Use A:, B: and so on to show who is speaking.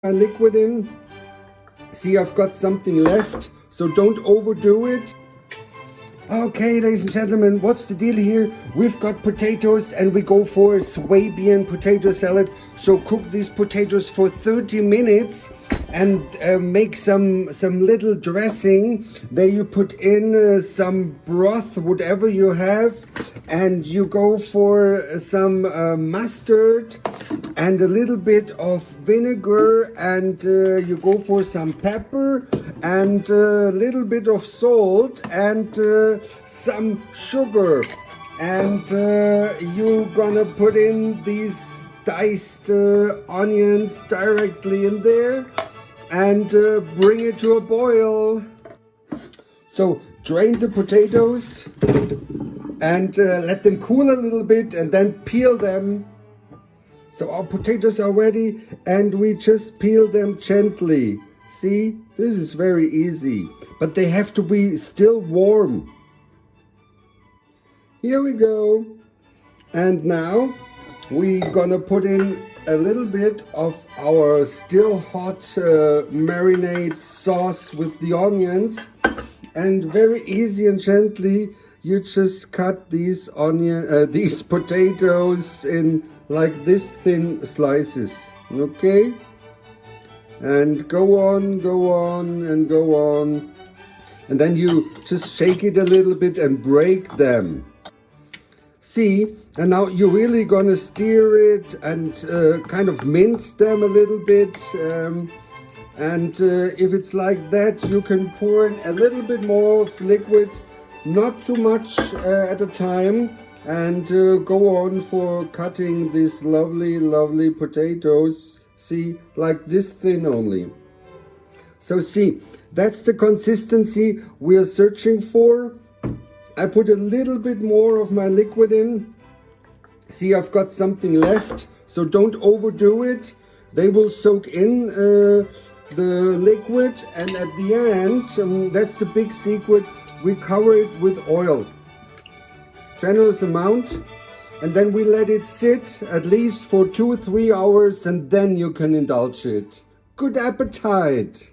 A: my liquid in. See, I've got something left, so don't overdo it. Okay, ladies and gentlemen, what's the deal here? We've got potatoes and we go for a swabian potato salad. So cook these potatoes for 30 minutes and make some little dressing. There you put in some broth, whatever you have, and you go for some mustard and a little bit of vinegar, and you go for some pepper and a little bit of salt and some sugar, and you're gonna put in these diced onions directly in there and bring it to a boil. So drain the potatoes and let them cool a little bit and then peel them. So our potatoes are ready and we just peel them gently. See, this is very easy, but they have to be still warm. Here we go. And now we're gonna put in a little bit of our still hot marinade sauce with the onions, and very easy and gently you just cut these potatoes in like this thin slices. Okay, and go on and go on, and then you just shake it a little bit and break them. See, and now you're really gonna stir it and kind of mince them a little bit, and if it's like that, you can pour in a little bit more of liquid, not too much at a time, and go on for cutting these lovely potatoes. See, like this thin only. So see, that's the consistency we are searching for. I put a little bit more of my liquid in. See, I've got something left, so don't overdo it. They will soak in the liquid, and at the end, that's the big secret, we cover it with oil. Generous amount, and then we let it sit at least for 2-3 hours, and then you can indulge it. Good appetite!